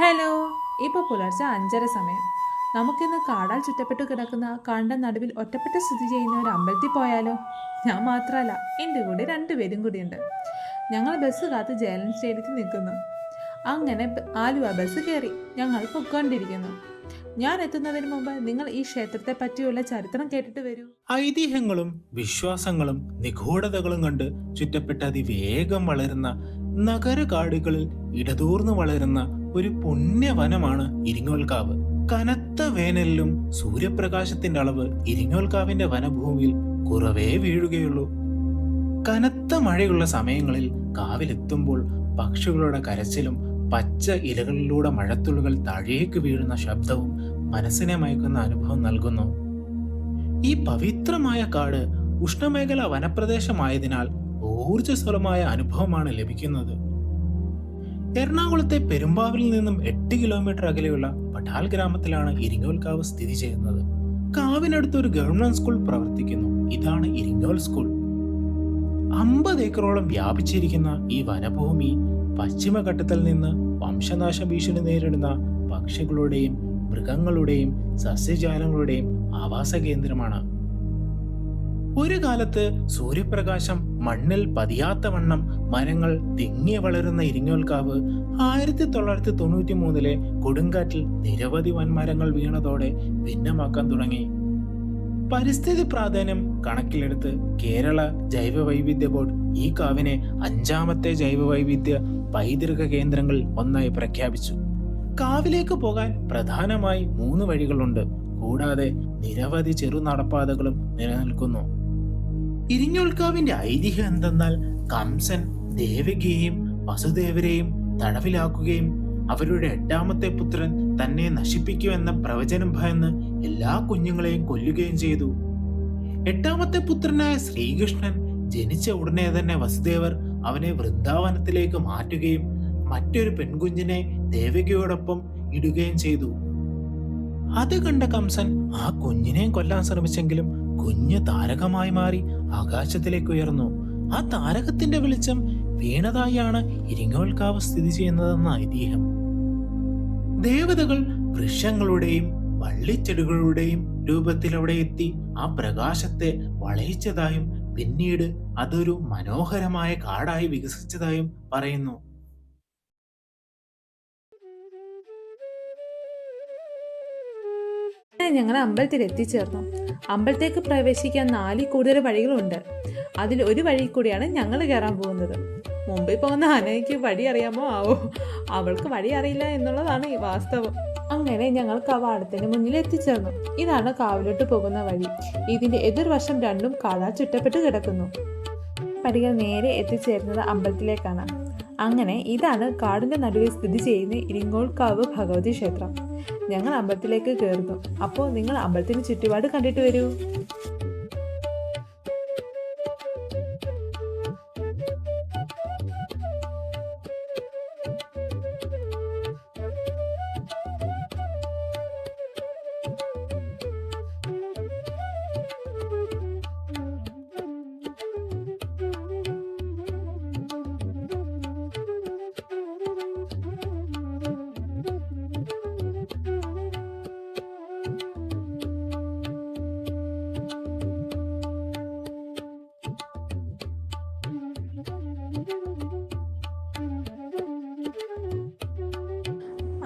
Hello. ഇപ്പോൾ പുലർച്ചെ 5:30 സമയം. നമുക്കിന്ന് കാടാൽ ചുറ്റപ്പെട്ടു കിടക്കുന്ന കാടിൻ്റെ നടുവിൽ ഒറ്റപ്പെട്ട് സ്ഥിതി ചെയ്യുന്ന ഒരു അമ്പലത്തിൽ പോയാലോ? ഞാൻ മാത്രമല്ല, എൻ്റെ കൂടെ 2 പേരും കൂടിയുണ്ട്. ഞങ്ങൾ ബസ് കാത്ത് ജയലൻ സ്റ്റേഡിയത്തിൽ നിൽക്കുന്നു. അങ്ങനെ ആലുവ ബസ് കയറി ഞങ്ങൾ പൊയ്ക്കൊണ്ടിരിക്കുന്നു. ഞാൻ എത്തുന്നതിന് മുമ്പ് നിങ്ങൾ ഈ ക്ഷേത്രത്തെ പറ്റിയുള്ള ചരിത്രം കേട്ടിട്ട് വരൂ. ഐതിഹ്യങ്ങളും വിശ്വാസങ്ങളും നിഗൂഢതകളും കണ്ട് ചുറ്റപ്പെട്ട അതിവേഗം വളരുന്ന നഗരകാടുകളിൽ ഇടതൂർന്നു വളരുന്ന ഒരു പുണ്യവനമാണ് ഇരിങ്ങോൽക്കാവ്. കനത്ത വേനലിലും സൂര്യപ്രകാശത്തിന്റെ അളവ് ഇരിങ്ങോൽക്കാവിന്റെ വനഭൂമിയിൽ കുറവേ വീഴുകയുള്ളൂ. കനത്ത മഴയുള്ള സമയങ്ങളിൽ കാവിലെത്തുമ്പോൾ പക്ഷികളുടെ കരച്ചിലും പച്ച ഇലകളിലൂടെ മഴത്തുള്ളികൾ താഴേക്ക് വീഴുന്ന ശബ്ദവും മനസ്സിനെ മയക്കുന്ന അനുഭവം നൽകുന്നു. ഈ പവിത്രമായ കാട് ഉഷ്ണമേഖല വനപ്രദേശമായതിനാൽ ഊർജ്ജസ്വലമായ അനുഭവമാണ് ലഭിക്കുന്നത്. എറണാകുളത്തെ പെരുമ്പാവിൽ നിന്നും 8 കിലോമീറ്റർ അകലെയുള്ള പട്ടാൽ ഗ്രാമത്തിലാണ് ഇരിങ്ങോൽക്കാവ് സ്ഥിതി ചെയ്യുന്നത്. കാവിനടുത്ത് ഒരു ഗവൺമെന്റ് സ്കൂൾ പ്രവർത്തിക്കുന്നു. ഇതാണ് ഇരിങ്ങോൽ സ്കൂൾ. 50 ഏക്കറോളം വ്യാപിച്ചിരിക്കുന്ന ഈ വനഭൂമി പശ്ചിമഘട്ടത്തിൽ നിന്ന് വംശനാശ ഭീഷണി നേരിടുന്ന പക്ഷികളുടെയും മൃഗങ്ങളുടെയും സസ്യജാലങ്ങളുടെയും ആവാസ കേന്ദ്രമാണ്. ഒരു കാലത്ത് സൂര്യപ്രകാശം മണ്ണിൽ പതിയാത്ത വണ്ണം മരങ്ങൾ തിങ്ങി വളരുന്ന ഇരിങ്ങോൽക്കാവ് 1993 കൊടുങ്കാറ്റിൽ നിരവധി വൻമരങ്ങൾ വീണതോടെ ഭിന്നമാക്കാൻ തുടങ്ങി. പരിസ്ഥിതി പ്രാധാന്യം കണക്കിലെടുത്ത് കേരള ജൈവ വൈവിധ്യ ബോർഡ് ഈ കാവിനെ 5ാമത്തെ ജൈവ വൈവിധ്യ പൈതൃക കേന്ദ്രങ്ങളിൽ ഒന്നായി പ്രഖ്യാപിച്ചു. കാവിലേക്ക് പോകാൻ പ്രധാനമായി 3 വഴികളുണ്ട്. കൂടാതെ നിരവധി ചെറു നടപ്പാതകളും നിലനിൽക്കുന്നു. ഇരിങ്ങോൽക്കാവിന്റെ ഐതിഹ്യം എന്തെന്നാൽ കംസൻ ദേവകിയെയും വസുദേവരെയും തടവിലാക്കുകയും അവരുടെ 8ാമത്തെ പുത്രൻ തന്നെ നശിപ്പിക്കുമെന്ന പ്രവചനം ഭയന്ന് എല്ലാ കുഞ്ഞുങ്ങളെയും കൊല്ലുകയും ചെയ്തു. 8ാമത്തെ പുത്രനായ ശ്രീകൃഷ്ണൻ ജനിച്ച ഉടനെ തന്നെ വസുദേവർ അവനെ വൃന്ദാവനത്തിലേക്ക് മാറ്റുകയും മറ്റൊരു പെൺകുഞ്ഞിനെ ദേവകിയോടൊപ്പം ഇടുകയും ചെയ്തു. അത് കണ്ട കംസൻ ആ കുഞ്ഞിനെയും കൊല്ലാൻ ശ്രമിച്ചെങ്കിലും കുഞ്ഞ് താരകമായി മാറി ആകാശത്തിലേക്ക് ഉയർന്നു. ആ താരകത്തിന്റെ വെളിച്ചം വീണതായാണ് ഇരിങ്ങോൽക്കാവ് സ്ഥിതി ചെയ്യുന്നതെന്ന ഐതിഹ്യം. ദേവതകൾ വൃക്ഷങ്ങളുടെയും വള്ളിച്ചെടികളുടെയും രൂപത്തിൽ അവിടെ എത്തി ആ പ്രകാശത്തെ വളയിച്ചതായും പിന്നീട് അതൊരു മനോഹരമായ കാടായി വികസിച്ചതായും പറയുന്നു. ഞങ്ങൾ അമ്പലത്തിൽ എത്തിച്ചേർന്നു. അമ്പലത്തേക്ക് പ്രവേശിക്കാൻ 4 കൂടുതൽ വഴികളുണ്ട്. അതിൽ ഒരു വഴി കൂടിയാണ് ഞങ്ങൾ കയറാൻ പോകുന്നത്. മുമ്പിൽ പോകുന്ന അനയ്ക്ക് വഴി അറിയാമോ ആവോ? അവൾക്ക് വഴി അറിയില്ല എന്നുള്ളതാണ് ഈ വാസ്തവം. അങ്ങനെ ഞങ്ങൾ കവാടത്തിന് മുന്നിൽ എത്തിച്ചേർന്നു. ഇതാണ് കാവിലോട്ട് പോകുന്ന വഴി. ഇതിന്റെ എതിർവശം രണ്ടും കാടാൽ ചുറ്റപ്പെട്ട് കിടക്കുന്നു. പടികൾ നേരെ എത്തിച്ചേരുന്നത് അമ്പലത്തിലേക്കാണ്. അങ്ങനെ ഇതാണ് കാടിന്റെ നടുവിൽ സ്ഥിതി ചെയ്യുന്ന ഇരിങ്ങോൽക്കാവ് ഭഗവതി ക്ഷേത്രം. ഞങ്ങൾ അമ്പലത്തിലേക്ക് കയറുന്നു. അപ്പോൾ നിങ്ങൾ അമ്പലത്തിന് ചുറ്റുപാട് കണ്ടിട്ട് വരൂ.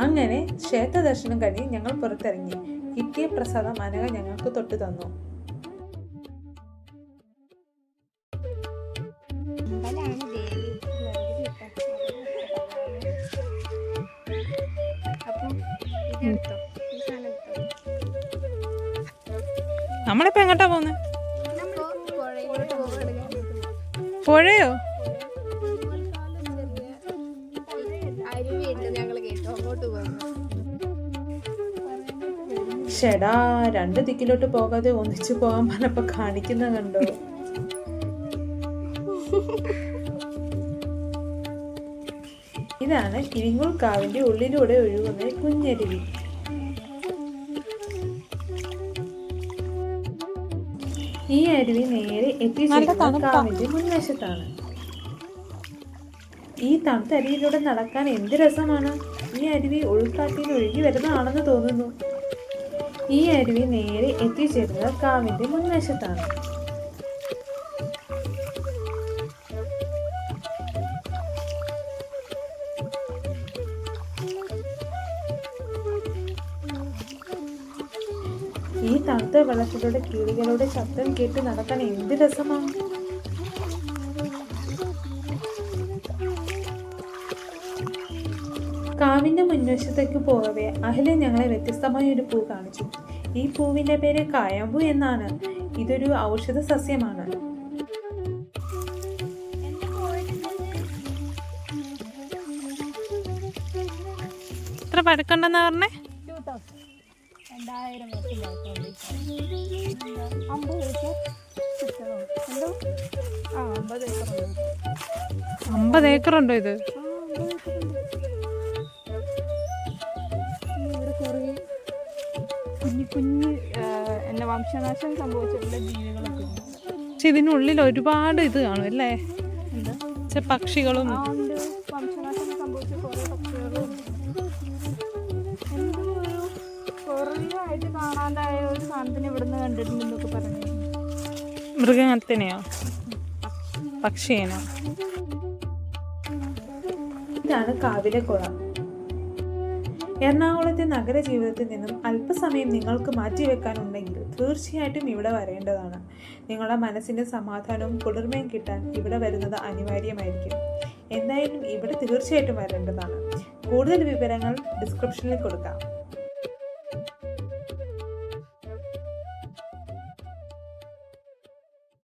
അങ്ങനെ ക്ഷേത്ര ദർശനം കഴിഞ്ഞ് ഞങ്ങൾ പുറത്തിറങ്ങി. കിട്ടിയ പ്രസാദം അനഘ ഞങ്ങൾക്ക് തൊട്ട് തന്നു. നമ്മളിപ്പോ എങ്ങോട്ടാ പോകുന്നത്? പുഴയോ? ഷെടാ, 2 ദിക്കിലോട്ട് പോകാതെ ഒന്നിച്ചു പോകാൻ പറഞ്ഞപ്പോ കാണിക്കുന്ന കണ്ടോ? ഇതാണ് ഇരിങ്ങോൽക്കാവിന്റെ ഉള്ളിലൂടെ ഒഴുകുന്ന കുഞ്ഞരുവി. ഈ അരുവി നേരെ എത്തിച്ചേരുന്ന കാവിന്റെ മുൻവശത്താണ്. ഈ തണുത്ത അരുവിയിലൂടെ നടക്കാൻ എന്ത് രസമാണ്. ഈ അരുവി ഉൾക്കാട്ടിൽ നിന്ന് ഒഴുകി വരുന്നതാണെന്ന് തോന്നുന്നു. ഈ അരുവി നേരെ എത്തിച്ചേരുന്നത് കാവിന്റെ മുൻവശത്താണ്. ഈ തണുത്ത വെള്ളത്തിലൂടെ കിളികളുടെ ശബ്ദം കേട്ട് നടക്കാൻ എന്ത് രസമാണ്. കാവിന്റെ മുൻവശത്തേക്ക് പോകവേ അഹല്യ ഞങ്ങളെ വ്യത്യസ്തമായ ഒരു പൂ കാണിച്ചു. ഈ പൂവിന്റെ പേര് കായാമ്പൂ എന്നാണ്. ഇതൊരു ഔഷധ സസ്യമാണ്. എത്ര പഴക്കണ്ടെന്നാ പറഞ്ഞേ? 2000 50 ഏക്കറുണ്ടോ ഇത്? ഇവിടെ കുറേ കുഞ്ഞു കുഞ്ഞു എന്നെ വംശനാശം സംഭവിച്ചിട്ടുള്ള ജീവികളൊക്കെ ഉണ്ട്. പക്ഷെ ഇതിനുള്ളിൽ ഒരുപാട് ഇത് കാണും അല്ലേ? പക്ഷികളും വംശനാശം സംഭവിച്ച കുറേ പക്ഷികളും എന്തോ ഒരു കുറേ ആയിട്ട് കാണാതായ ഒരു സാധനത്തിന് ഇവിടുന്ന് കണ്ടിട്ടുണ്ടെന്നൊക്കെ പറഞ്ഞു. മൃഗത്തിനെയോ പക്ഷിയേനോ? ഇതാണ് കാവിലെ കുളം. എറണാകുളത്തെ നഗര ജീവിതത്തിൽ നിന്നും അല്പസമയം നിങ്ങൾക്ക് മാറ്റിവെക്കാനുണ്ടെങ്കിൽ തീർച്ചയായിട്ടും ഇവിടെ വരേണ്ടതാണ്. നിങ്ങളുടെ മനസ്സിൻ്റെ സമാധാനവും കുളിർമയും കിട്ടാൻ ഇവിടെ വരുന്നത് അനിവാര്യമായിരിക്കും. എന്തായാലും ഇവിടെ തീർച്ചയായിട്ടും വരേണ്ടതാണ്. കൂടുതൽ വിവരങ്ങൾ ഡിസ്ക്രിപ്ഷനിൽ കൊടുക്കാം.